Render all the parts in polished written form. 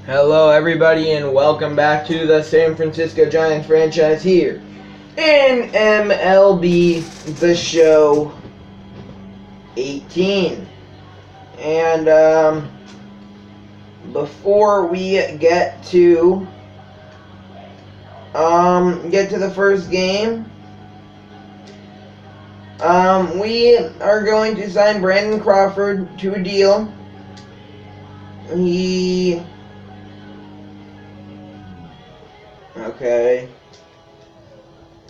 Hello, everybody, and welcome back to the San Francisco Giants franchise here in MLB The Show 18. And before we get to the first game, we are going to sign Brandon Crawford to a deal.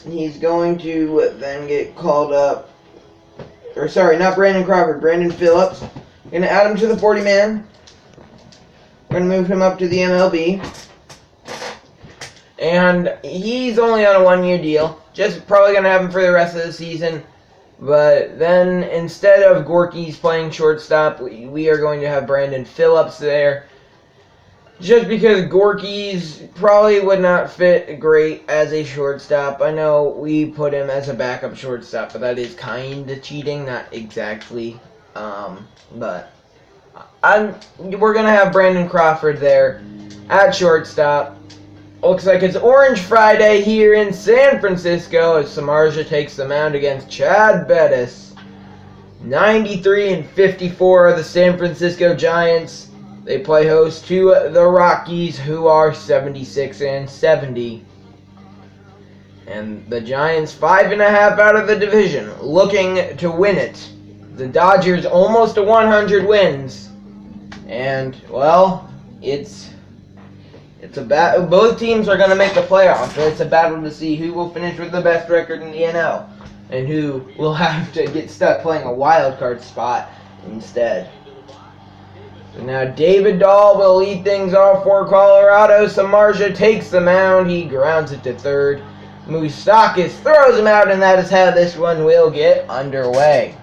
He's going to then get called up. Or sorry, not Brandon Crawford, Brandon Phillips. Gonna add him to the 40-man. Gonna move him up to the MLB. And he's only on a 1-year deal. Just probably gonna have him for the rest of the season. But then instead of Gorky's playing shortstop, we are going to have Brandon Phillips there. Just because Gorky's probably would not fit great as a shortstop. I know we put him as a backup shortstop, but that is kind of cheating, not exactly. But we're going to have Brandon Crawford there at shortstop. Looks like it's Orange Friday here in San Francisco as Samardzija takes the mound against Chad Bettis. 93-54 are the San Francisco Giants. They play host to the Rockies, who are 76-70. And the Giants 5.5 out of the division, looking to win it. The Dodgers almost to 100 wins. And, well, it's a battle. Both teams are going to make the playoffs. So it's a battle to see who will finish with the best record in the NL. And who will have to get stuck playing a wild card spot instead. So now David Dahl will lead things off for Colorado. Samardzija takes the mound. He grounds it to third. Moustakas throws him out, and that is how this one will get underway.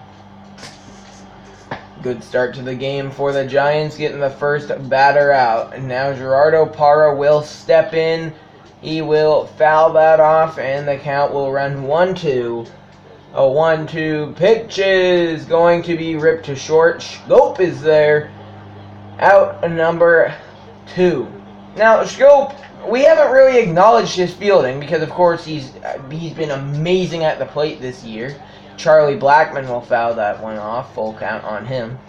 Good start to the game for the Giants, getting the first batter out. And now Gerardo Parra will step in. He will foul that off, and the count will run 1-2. A 1-2 pitch is going to be ripped to short. Schoop is there. Out number 2. Now, Schoop, we haven't really acknowledged his fielding because, of course, he's been amazing at the plate this year. Charlie Blackmon will foul that one off. Full count on him.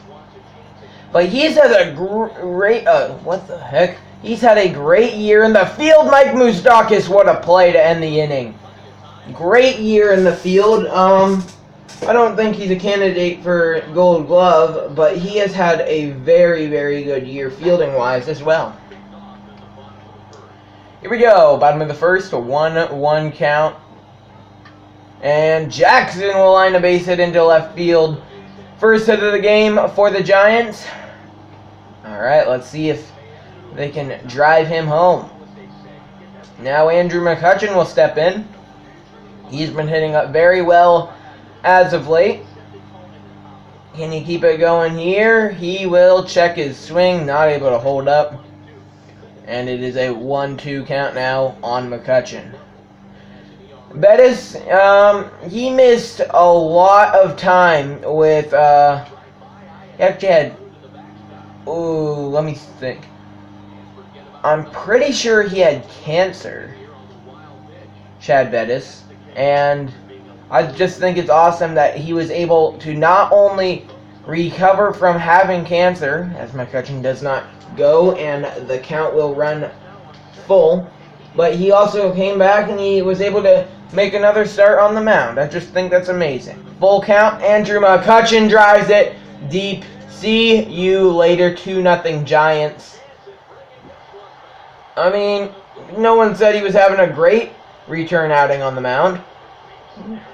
But he's had a great... what the heck? He's had a great year in the field. Mike Moustakas, what a play to end the inning. Great year in the field. I don't think he's a candidate for Gold Glove, but he has had a very, very good year fielding-wise as well. Here we go. Bottom of the first, a 1-1 count. And Jackson will line a base hit into left field. First hit of the game for the Giants. Alright, let's see if they can drive him home. Now Andrew McCutchen will step in. He's been hitting up very well as of late. Can he keep it going here? He will check his swing, not able to hold up. And it is a 1-2 count now on McCutchen. Bettis, he missed a lot of time with, he actually had, let me think. I'm pretty sure he had cancer, Chad Bettis, and I just think it's awesome that he was able to not only recover from having cancer, as McCutchen does not go and the count will run full, but he also came back and he was able to make another start on the mound. I just think that's amazing. Full count, Andrew McCutchen drives it deep. See you later, 2-0 Giants. I mean, no one said he was having a great return outing on the mound.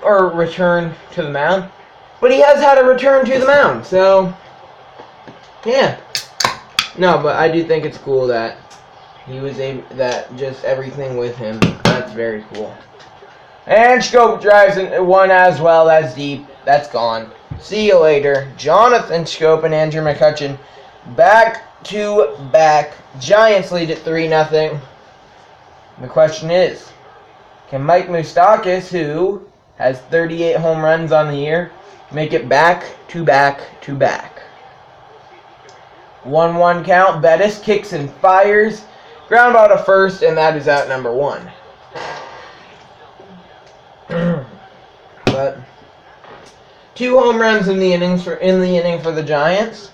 Or return to the mound. But he has had a return to the mound, so yeah. No, but I do think it's cool that he was able, that just everything with him. That's very cool. And Schoop drives in one as well as deep. That's gone. See you later. Jonathan Schoop and Andrew McCutchen back to back. Giants lead at 3-0. The question is, can Mike Moustakas, who has 38 home runs on the year, make it back to back to back? 1-1 count. Bettis kicks and fires. Ground ball to first, and that is out number 1. But 2 home runs in the inning for the Giants.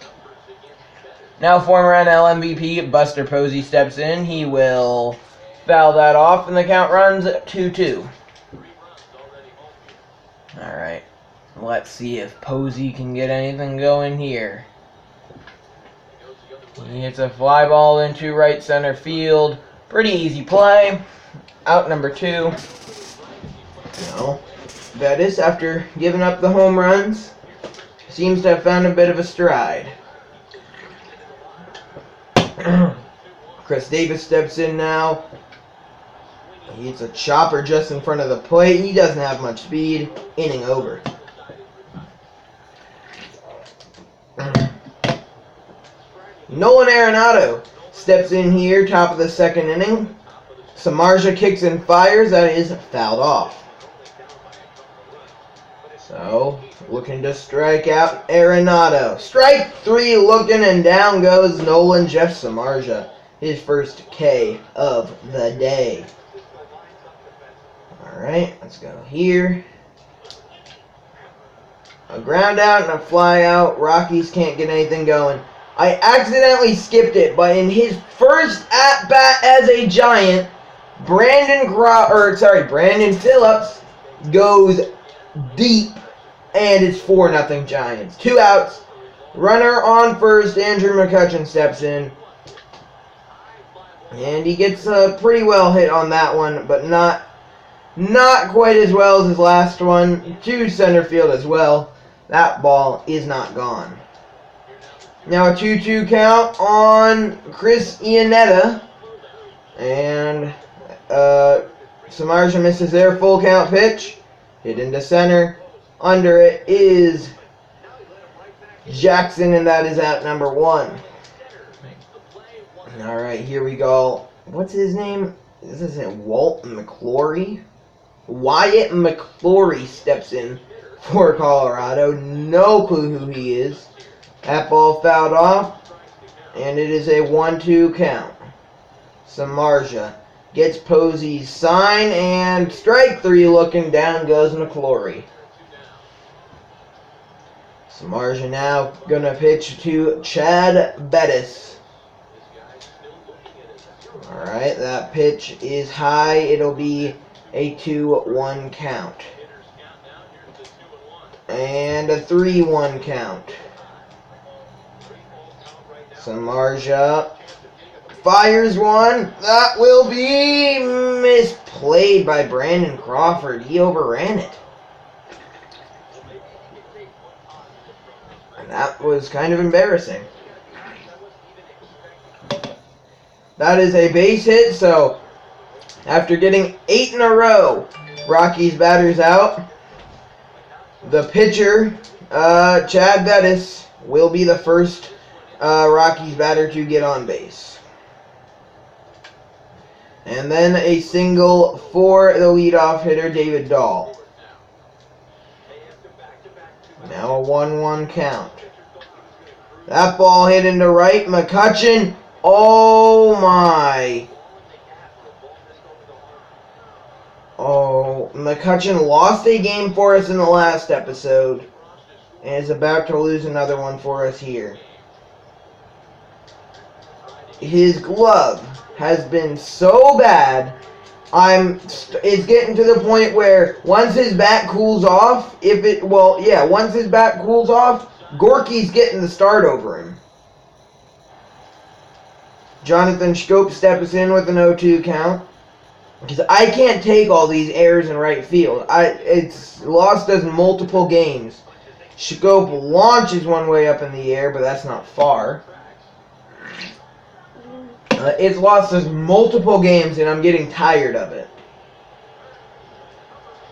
Now former NL MVP Buster Posey steps in. He will foul that off, and the count runs 2-2. All right, let's see if Posey can get anything going here. He hits a fly ball into right center field. Pretty easy play. Out number 2. No. Bettis, after giving up the home runs, seems to have found a bit of a stride. Chris Davis steps in now. He hits a chopper just in front of the plate. He doesn't have much speed. Inning over. Nolan Arenado steps in here, top of the 2nd inning. Samardzija kicks and fires. That is fouled off. So, looking to strike out Arenado. Strike 3 looking, and down goes Nolan Jeff Samardzija. His first K of the day. Alright, let's go here. A ground out and a fly out. Rockies can't get anything going. I accidentally skipped it, but in his first at-bat as a Giant, Brandon Phillips goes deep, and it's 4-0 Giants. 2 outs. Runner on first. Andrew McCutchen steps in. And he gets pretty well hit on that one, but not quite as well as his last one. To center field as well. That ball is not gone. Now a 2-2 count on Chris Iannetta. And Samardzija misses their full count pitch. Hit into center. Under it is Jackson, and that is out number 1. Alright, here we go. What's his name? This isn't Walt McClory. Wyatt McClory steps in for Colorado. No clue who he is. That ball fouled off, and it is a 1-2 count. Samardzija gets Posey's sign, and strike 3 looking, down goes McClory. Samardzija now gonna pitch to Chad Bettis. Alright, that pitch is high. It'll be a 2-1 count. And a 3-1 count. Samardzija fires one. That will be misplayed by Brandon Crawford. He overran it. And that was kind of embarrassing. That is a base hit, so after getting 8 in a row, Rockies batters out. The pitcher, Chad Bettis, will be the first Rockies batter to get on base. And then a single for the leadoff hitter, David Dahl. Now a 1-1 count. That ball hit into right. McCutchen. Oh my. Oh, McCutchen lost a game for us in the last episode and is about to lose another one for us here. His glove has been so bad, it's getting to the point where once his bat cools off, once his bat cools off, Gorky's getting the start over him. Jonathan Schoop steps in with an 0-2 count. Because I can't take all these errors in right field. It's lost us multiple games. Schoop launches one way up in the air, but that's not far. It's lost us multiple games, and I'm getting tired of it.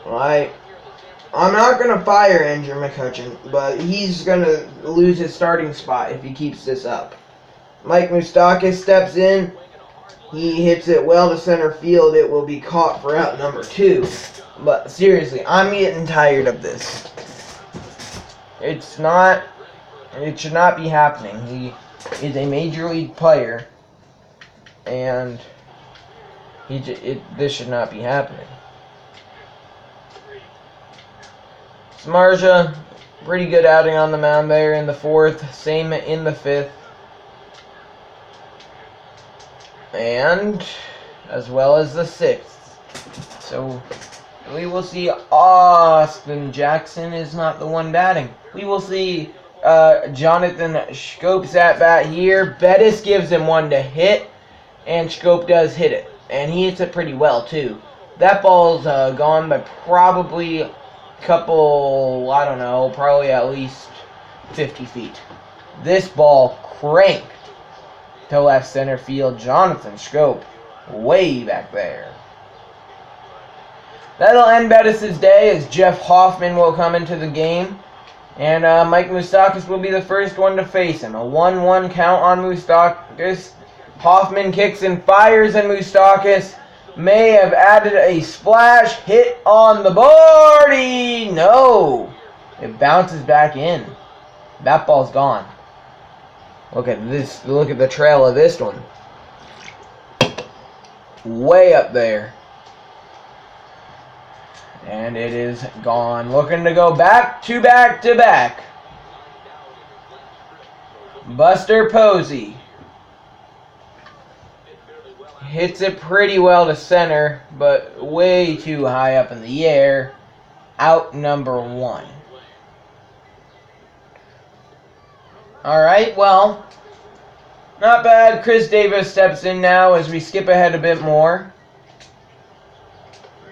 I'm not going to fire Andrew McCutchen, but he's going to lose his starting spot if he keeps this up. Mike Moustakas steps in. He hits it well to center field. It will be caught for out number 2. But seriously, I'm getting tired of this. It should not be happening. is a major league player, and this should not be happening. Samardzija, pretty good outing on the mound there in the 4th, same in the 5th. And as well as the 6th. So we will see Austin Jackson is not the one batting. We will see Jonathan Schoop's at bat here. Bettis gives him one to hit, and Schoop does hit it. And he hits it pretty well too. That ball's gone by probably couple, I don't know, probably at least 50 feet. This ball cranked to left center field. Jonathan Schoop way back there. That'll end Bettis' day as Jeff Hoffman will come into the game. And Mike Moustakas will be the first one to face him. A 1-1 count on Moustakas. Hoffman kicks and fires, and Moustakas may have added a splash hit on the board. No. It bounces back in. That ball's gone. Look at this. Look at the trail of this one. Way up there. And it is gone. Looking to go back to back. Buster Posey hits it pretty well to center, but way too high up in the air. Out number 1. Alright, well, not bad. Chris Davis steps in now as we skip ahead a bit more.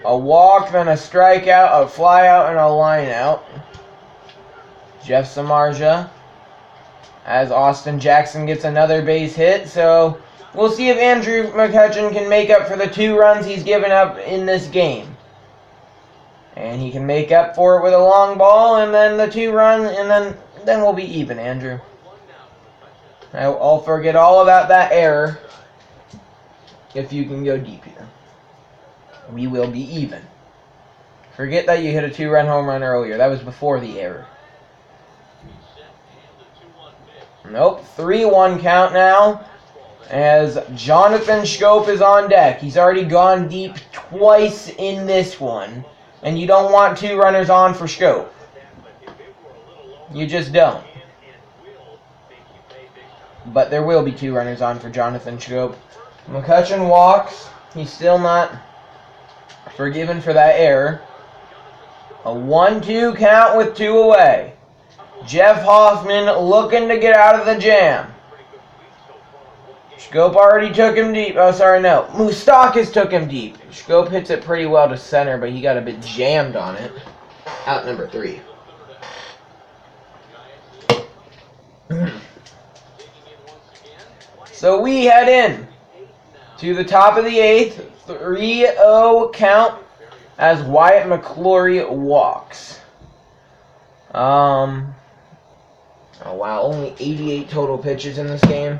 A walk, then a strikeout, a flyout, and a lineout. Jeff Samardzija, as Austin Jackson gets another base hit, so we'll see if Andrew McCutchen can make up for the 2 runs he's given up in this game. And he can make up for it with a long ball, and then the 2 runs, and then we'll be even, Andrew. I'll forget all about that error if you can go deep here. We will be even. Forget that you hit a 2-run home run earlier. That was before the error. Nope, 3-1 count now, as Jonathan Schoop is on deck. He's already gone deep twice in this one, and you don't want 2 runners on for Schoop. You just don't. But there will be 2 runners on for Jonathan Schoop. McCutchen walks. He's still not forgiven for that error. A 1-2 count with 2 away. Jeff Hoffman looking to get out of the jam. Schoop already took him deep. Oh, sorry, no. Moustakas took him deep. Schoop hits it pretty well to center, but he got a bit jammed on it. Out number 3. So we head in to the top of the 8th. 3-0 count as Wyatt McClory walks. Oh wow, only 88 total pitches in this game.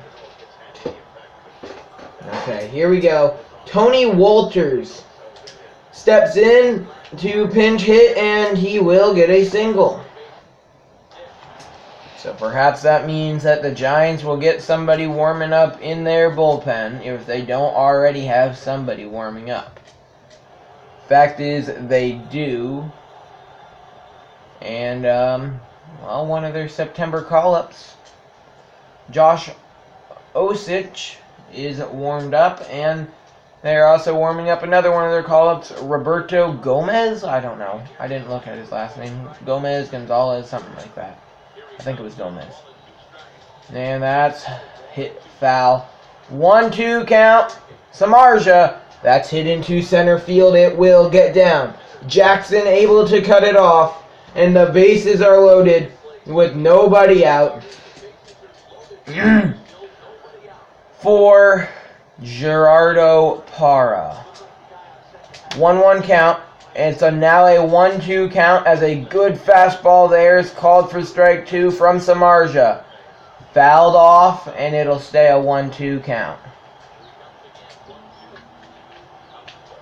Okay, here we go. Tony Wolters steps in to pinch hit, and he will get a single. So perhaps that means that the Giants will get somebody warming up in their bullpen if they don't already have somebody warming up. Fact is, they do. And, well, one of their September call-ups, Josh Osich, is warmed up, and they're also warming up another one of their call-ups, Roberto Gomez. I don't know. I didn't look at his last name. Gomez, Gonzalez, something like that. I think it was Gomez. And that's hit foul. 1-2 count. Samardzija. That's hit into center field. It will get down. Jackson able to cut it off. And the bases are loaded with nobody out. For Gerardo Parra. 1-1 count. It's now a 1-2 count as a good fastball there is called for strike 2 from Samardzija. Fouled off, and it'll stay a 1-2 count.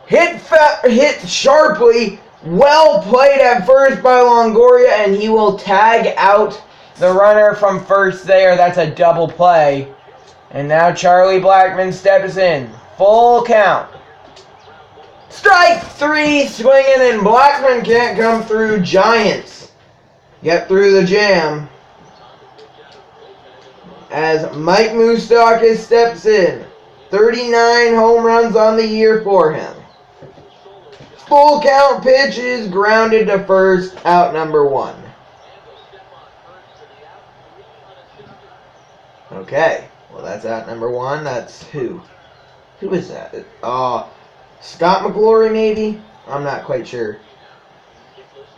Hit sharply. Well played at first by Longoria, and he will tag out the runner from first there. That's a double play. And now Charlie Blackmon steps in. Full count. Strike 3 swinging, and Blackmon can't come through. Giants get through the jam as Mike Moustakas steps in. 39 home runs on the year for him. Full count pitch is grounded to first, out number 1. Okay, well that's out number 1. That's who? Who is that? Scott McGlory maybe? I'm not quite sure.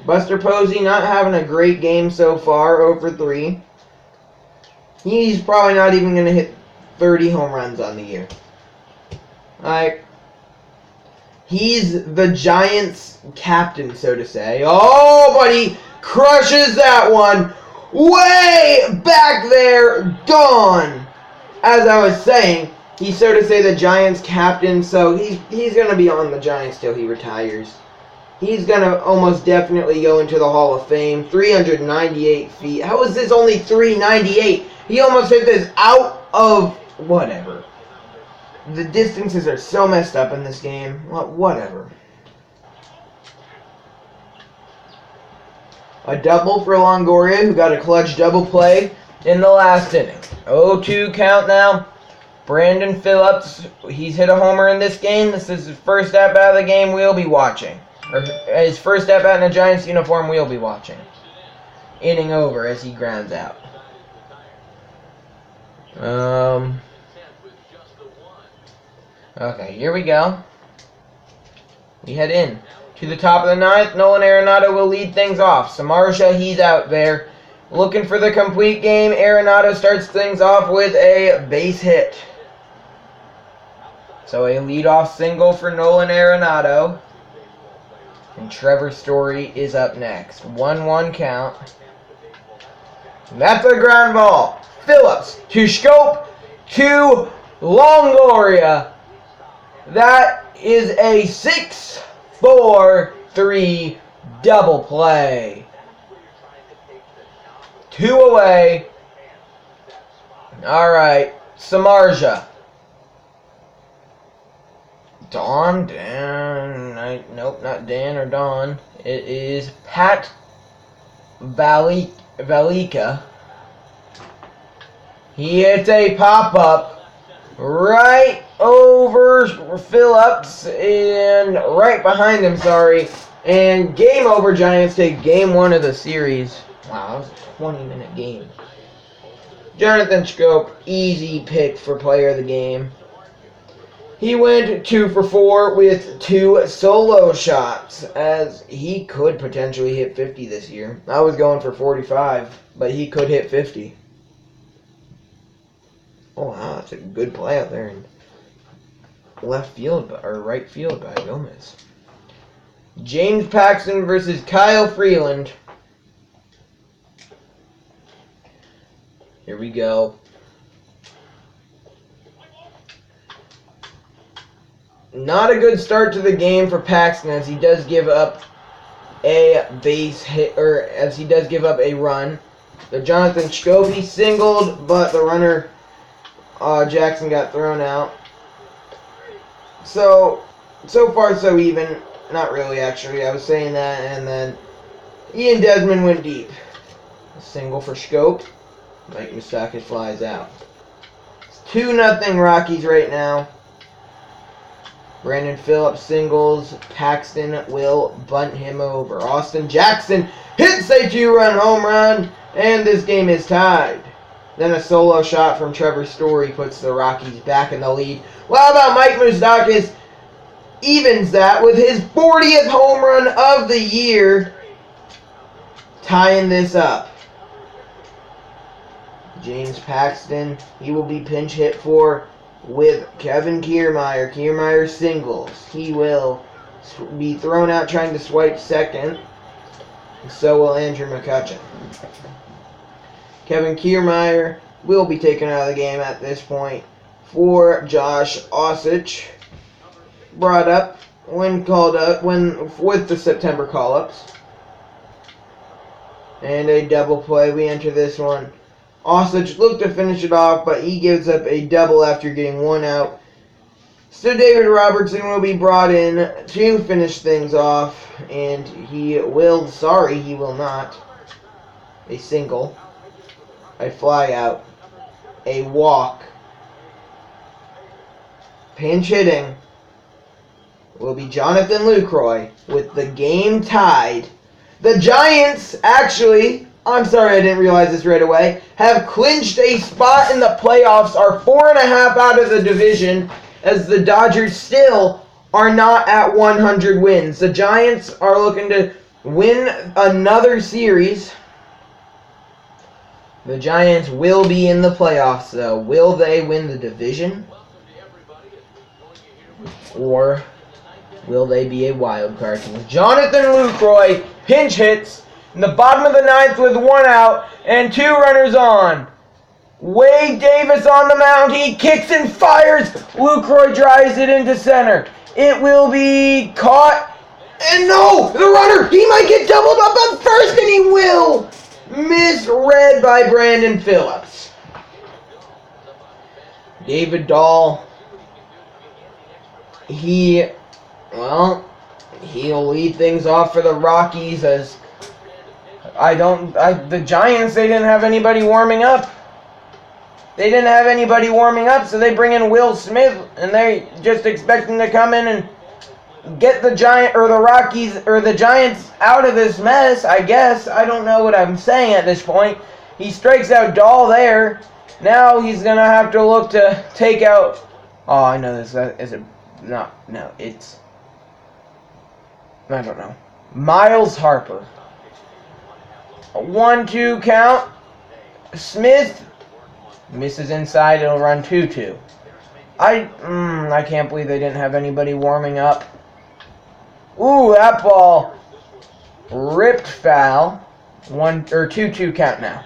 Buster Posey not having a great game so far, 0 for 3. He's probably not even going to hit 30 home runs on the year. Like, he's the Giants' captain, so to say. Oh, but he crushes that one. Way back there, gone. As I was saying, he's, so to say, the Giants' captain, so he's going to be on the Giants till he retires. He's going to almost definitely go into the Hall of Fame. 398 feet. How is this only 398? He almost hit this out of whatever. The distances are so messed up in this game. Whatever. A double for Longoria, who got a clutch double play in the last inning. 0-2 count now. Brandon Phillips, he's hit a homer in this game. This is his first at-bat of the game we'll be watching. Or his first at-bat in a Giants uniform we'll be watching. Inning over as he grounds out. Okay, here we go. We head in to the top of the ninth. Nolan Arenado will lead things off. Samardzija, he's out there looking for the complete game. Arenado starts things off with a base hit. So a leadoff single for Nolan Arenado. And Trevor Story is up next. 1-1 count. And that's a ground ball. Phillips to Schoop to Longoria. That is a 6-4-3 double play. 2 away. All right, Samardzija. Nope, not Dan or Don. It is Pat Valika. He hits a pop-up right over Phillips and right behind him, and game over. Giants take game 1 of the series. Wow, that was a 20-minute game. Jonathan Schoop, easy pick for player of the game. He went 2 for 4 with 2 solo shots, as he could potentially hit 50 this year. I was going for 45, but he could hit 50. Oh wow, that's a good play out there in left field, or right field by Gomez. James Paxton versus Kyle Freeland. Here we go. Not a good start to the game for Paxton, as he does give up a base hit, or as he does give up a run. The Jonathan Schoop, he singled, but the runner Jackson got thrown out. So far so even. Not really, actually. I was saying that, and then Ian Desmond went deep. A single for Schoop. Mike Moustakas flies out. It's 2-0 Rockies right now. Brandon Phillips singles. Paxton will bunt him over. Austin Jackson hits a 2-run home run, and this game is tied. Then a solo shot from Trevor Story puts the Rockies back in the lead. Well, how about Mike Moustakas evens that with his 40th home run of the year, tying this up. James Paxton, he will be pinch hit for with Kevin Kiermaier. Kiermaier singles. He will be thrown out trying to swipe second. And so will Andrew McCutchen. Kevin Kiermaier will be taken out of the game at this point for Josh Osich. Brought up when called up with the September call-ups. And a double play. We enter this one. Osich looked to finish it off, but he gives up a double after getting one out. So David Robertson will be brought in to finish things off, and he will not. A single, a fly out, a walk. Pinch hitting will be Jonathan Lucroy with the game tied. The Giants actually, I'm sorry I didn't realize this right away, have clinched a spot in the playoffs, are 4.5 out of the division, as the Dodgers still are not at 100 wins. The Giants are looking to win another series. The Giants will be in the playoffs, though. Will they win the division? Or will they be a wild card team? Jonathan Lucroy pinch hits in the bottom of the ninth with one out and 2 runners on. Wade Davis on the mound. He kicks and fires. Lucroy drives it into center. It will be caught. And no! The runner! He might get doubled up at first, and he will! Misread by Brandon Phillips. David Dahl. He'll lead things off for the Rockies, as the Giants, they didn't have anybody warming up. So they bring in Will Smith, and they just expect him to come in and get the Giants out of this mess, I guess. I don't know what I'm saying at this point. He strikes out Dahl there. Now he's going to have to look to take out... Oh, I know this. It's... I don't know. Miles Harper. A 1-2 count. Smith misses inside. It'll run 2-2. I can't believe they didn't have anybody warming up. Ooh, that ball ripped foul. 2-2 count now.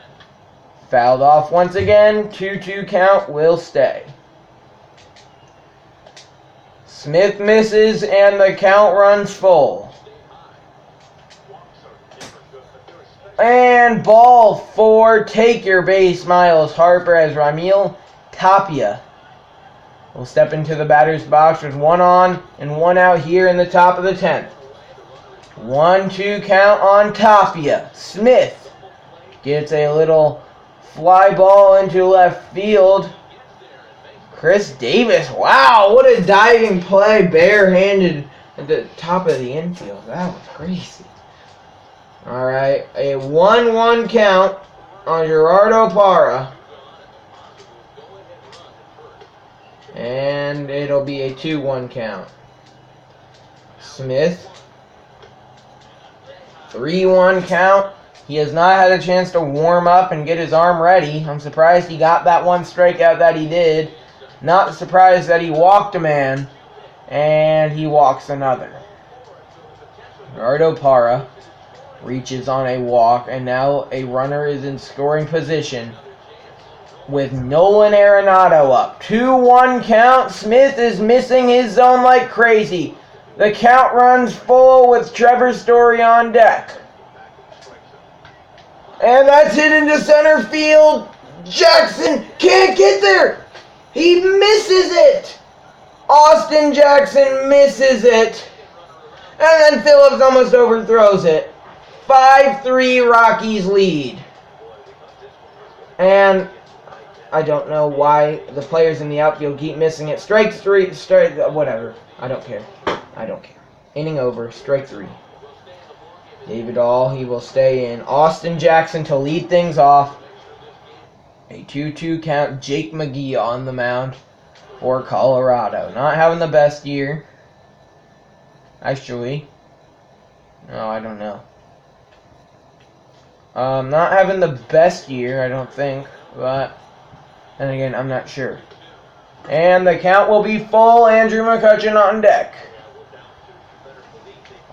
Fouled off once again. 2-2 count will stay. Smith misses and the count runs full. And ball 4, take your base, Miles Harper, as Ramil Tapia will step into the batter's box with 1 on and 1 out here in the top of the 10th. 1-2 count on Tapia. Smith gets a little fly ball into left field. Chris Davis, wow, what a diving play, barehanded at the top of the infield. That was crazy. All right, a 1-1 count on Gerardo Parra. And it'll be a 2-1 count. Smith. 3-1 count. He has not had a chance to warm up and get his arm ready. I'm surprised he got that one strikeout that he did. Not surprised that he walked a man. And he walks another. Gerardo Parra reaches on a walk, and now a runner is in scoring position with Nolan Arenado up. 2-1 count. Smith is missing his zone like crazy. The count runs full with Trevor Story on deck. And that's hit into center field. Jackson can't get there. He misses it. Austin Jackson misses it. And then Phillips almost overthrows it. 5-3 Rockies lead. And I don't know why the players in the outfield keep missing it. Strike 3, whatever. I don't care. Inning over, strike 3. David Dahl, he will stay in. Austin Jackson to lead things off. A 2-2 count. Jake McGee on the mound for Colorado. Not having the best year. Actually, no, I don't know. Not having the best year, I don't think, but then again, I'm not sure. And the count will be full. Andrew McCutchen on deck.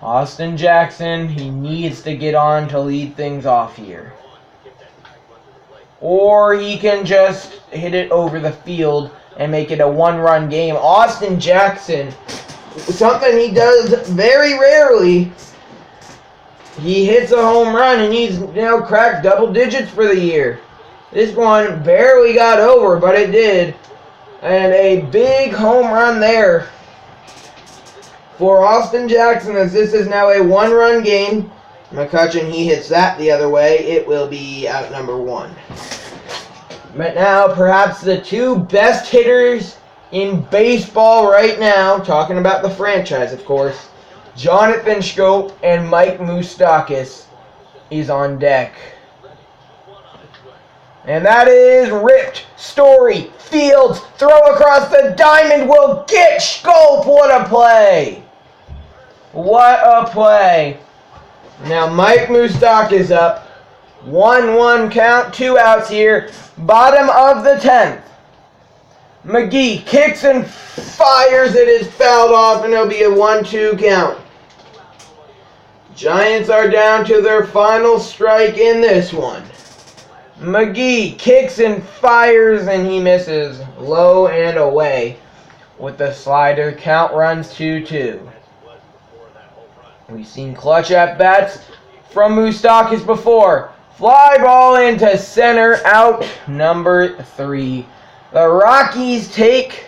Austin Jackson, he needs to get on to lead things off here. Or he can just hit it over the field and make it a 1-run game. Austin Jackson, something he does very rarely. He hits a home run, and he's now cracked double digits for the year. This one barely got over, but it did. And a big home run there for Austin Jackson, as this is now a one-run game. McCutchen, he hits that the other way. It will be out number one. But now, perhaps the two best hitters in baseball right now, talking about the franchise, of course, Jonathan Schoop and Mike Moustakas is on deck. And that is ripped. Story, Fields, throw across the diamond will get Schoop. What a play. What a play. Now Mike Moustakas up. 1-1 count, 2 outs here. Bottom of the 10th. McGee kicks and fires. It is fouled off, and it'll be a 1-2 count. Giants are down to their final strike in this one. McGee kicks and fires, and he misses low and away with the slider. Count runs 2-2. We've seen clutch at-bats from Moustakas before. Fly ball into center, out number 3. The Rockies take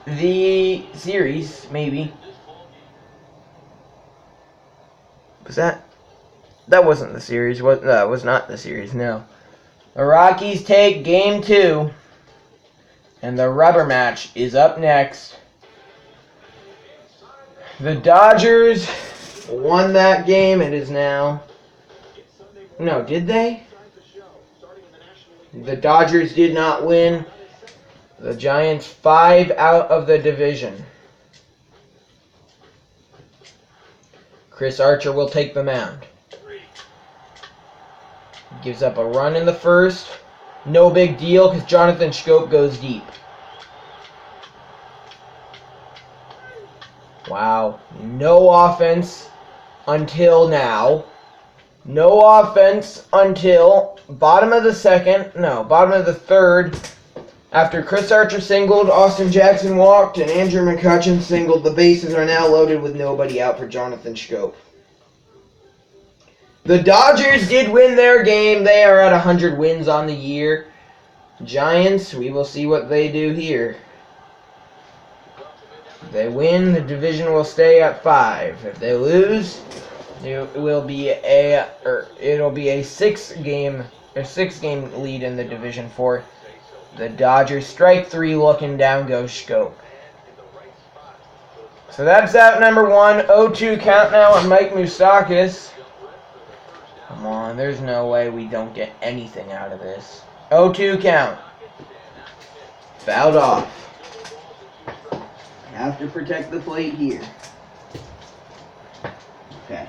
the series, maybe. Was that? That wasn't the series. That was not the series, no. The Rockies take game 2. And the rubber match is up next. The Dodgers won that game. It is now... No, did they? The Dodgers did not win. The Giants 5 out of the division. Chris Archer will take the mound. Gives up a run in the first. No big deal because Jonathan Schoop goes deep. Wow. No offense until now. No offense until bottom of the third. After Chris Archer singled, Austin Jackson walked, and Andrew McCutchen singled. The bases are now loaded with nobody out for Jonathan Schoop. The Dodgers did win their game. They are at 100 wins on the year. Giants, we will see what they do here. If they win, the division will stay at 5. If they lose, it'll be a 6-game lead in the division for the Dodgers. Strike 3, looking down goes Schoop. So that's out number 1. 0-2 count now on Mike Moustakas. Come on, there's no way we don't get anything out of this. 0-2 count. Fouled off. Have to protect the plate here. Okay.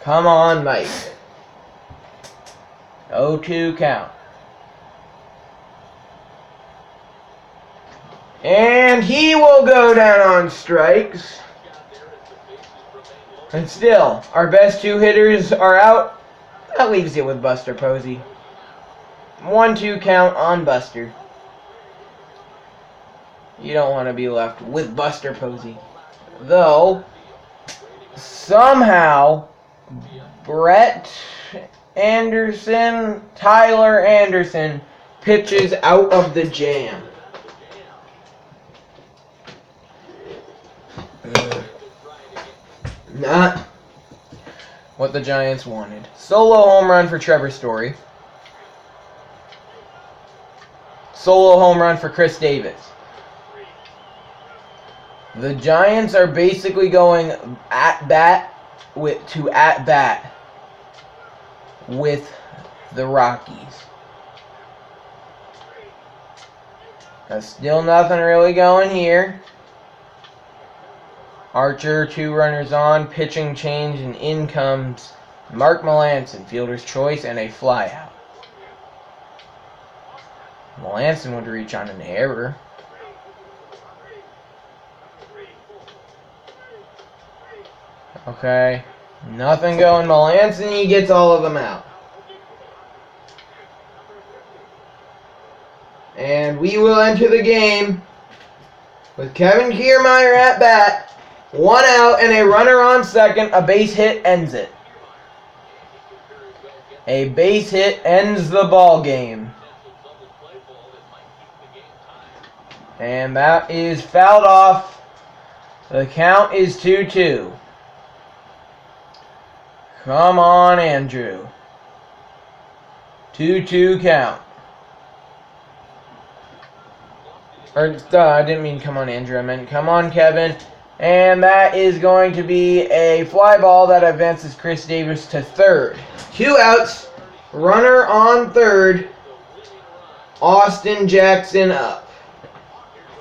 Come on, Mike. 0-2 count. And he will go down on strikes. And still, our best 2 hitters are out. That leaves you with Buster Posey. 1-2 count on Buster. You don't want to be left with Buster Posey. Though, somehow, Tyler Anderson, pitches out of the jam. Not what the Giants wanted. Solo home run for Trevor Story. Solo home run for Chris Davis. The Giants are basically going at-bat with the Rockies. There's still nothing really going here. Archer, 2 runners on, pitching change, and in comes Mark Melancon, fielder's choice, and a flyout. Melancon would reach on an error. Okay, nothing going. Melancon, he gets all of them out. And we will enter the game with Kevin Kiermaier at bat. 1 out and a runner on second. A base hit ends it. A base hit ends the ball game. And that is fouled off. The count is 2-2. Come on, Andrew. 2-2 count. I didn't mean come on, Andrew. I meant come on, Kevin. And that is going to be a fly ball that advances Chris Davis to third. 2 outs. Runner on third. Austin Jackson up.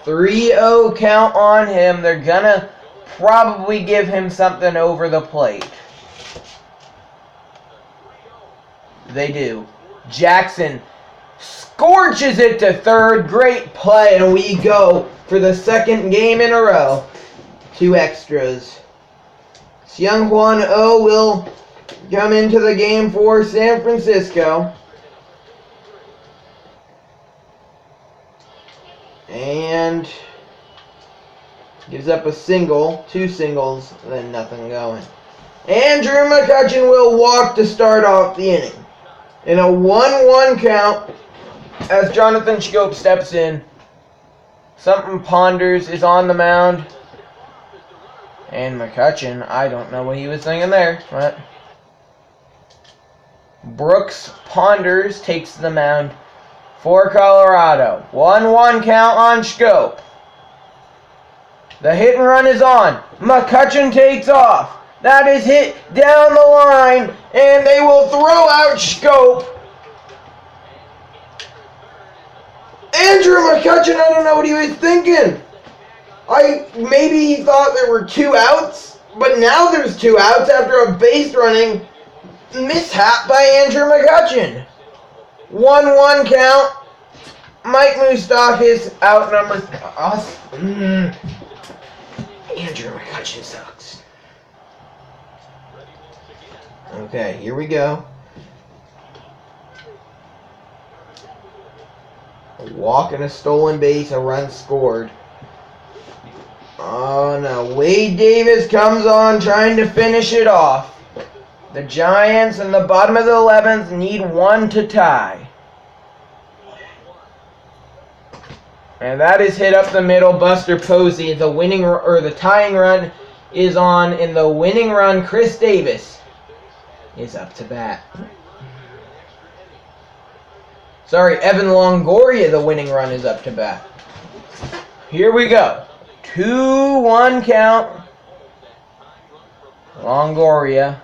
3-0 count on him. They're gonna probably give him something over the plate. They do. Jackson scorches it to third. Great play, and we go for the second game in a row. 2 extras. Seung Hwan Oh will come into the game for San Francisco. And gives up a single, 2 singles, and then nothing going. Andrew McCutchen will walk to start off the inning. In a 1-1 count, as Jonathan Schoop steps in, something Ponders is on the mound. And McCutchen, I don't know what he was thinking there, but Brooks Ponders takes the mound for Colorado. 1-1 count on Schoop. The hit and run is on. McCutchen takes off. That is hit down the line, and they will throw out Schoop. Andrew McCutchen, I don't know what he was thinking. Maybe he thought there were 2 outs, but now there's 2 outs after a base running mishap by Andrew McCutchen. 1-1 count. Mike Moustakas is outnumbered us. Andrew McCutchen sucks. Okay, here we go. A walk and a stolen base, a run scored. Oh no, Wade Davis comes on trying to finish it off. The Giants in the bottom of the 11th need 1 to tie. And that is hit up the middle. Buster Posey, the tying run is on. In the winning run, Chris Davis is up to bat. Sorry, Evan Longoria, the winning run, is up to bat. Here we go. 2-1 count. Longoria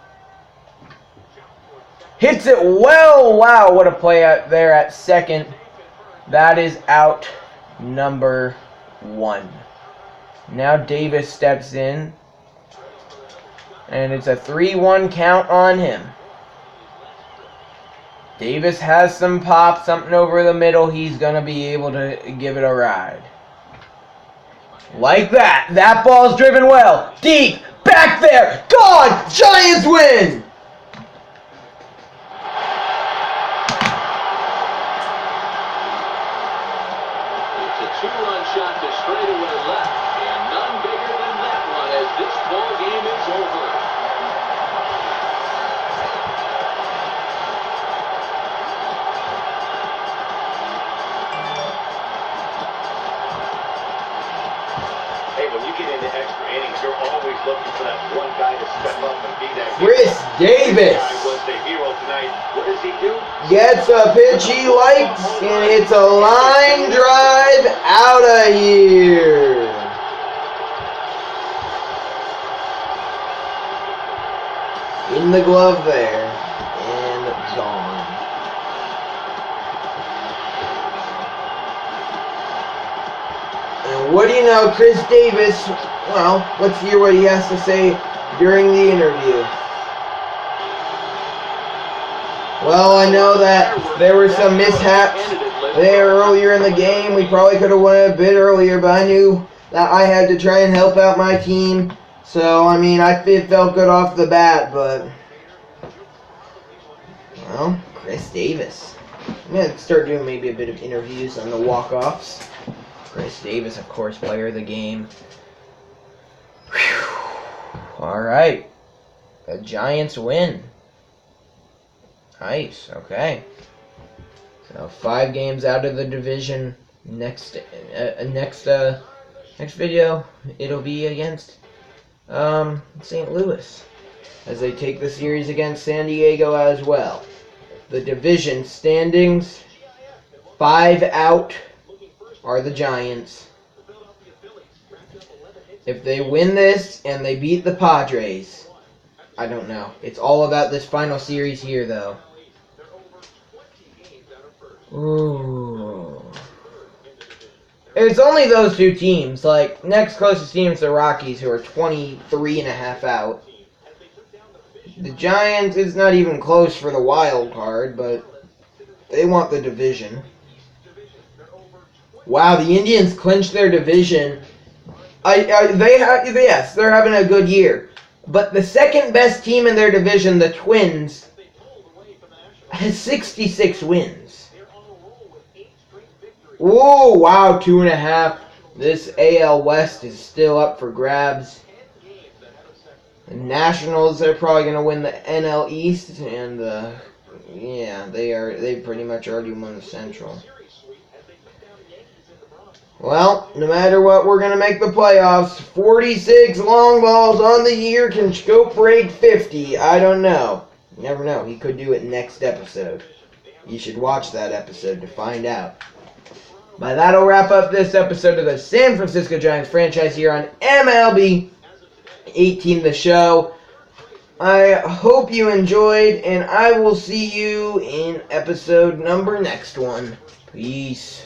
hits it well. Wow, what a play out there at second. That is out number 1. Now Davis steps in, and it's a 3-1 count on him. Davis has some pop, something over the middle. He's going to be able to give it a ride. Like that. That ball's driven well. Deep. Back there. Gone. Giants win. It's a 2-run shot to straightaway left, and none bigger than that one as this ball game is over. When you get into extra innings, you're always looking for that one guy to step up and be that Chris Davis was the hero tonight. What does he do? gets a pitch he likes, and it's a line drive out of here. In the glove there, and gone. And what do you know, Chris Davis, well, let's hear what he has to say during the interview. Well, I know that there were some mishaps there earlier in the game. We probably could have won it a bit earlier, but I knew that I had to try and help out my team. So, I mean, it felt good off the bat, but, well, Chris Davis. I'm going to start doing maybe a bit of interviews on the walk-offs. Chris Davis, of course, player of the game. Whew. All right. The Giants win. Nice. Okay. So 5 games out of the division. Next video, it'll be against St. Louis, as they take the series against San Diego as well. The division standings, 5 out are the Giants. If they win this and they beat the Padres, I don't know. It's all about this final series here, though. Ooh. It's only those 2 teams. Like, next closest team is the Rockies, who are 23.5 out. The Giants is not even close for the wild card, but they want the division. Wow, the Indians clinched their division. Yes, they're having a good year. But the second best team in their division, the Twins, has 66 wins. Whoa, wow, 2.5. This AL West is still up for grabs. The Nationals, they're probably going to win the NL East, and they pretty much already won the Central. Well, no matter what, we're going to make the playoffs. 46 long balls on the year. Can Scope break 50? I don't know. You never know. He could do it next episode. You should watch that episode to find out. But that'll wrap up this episode of the San Francisco Giants franchise here on MLB 18 The Show. I hope you enjoyed, and I will see you in episode number next one. Peace.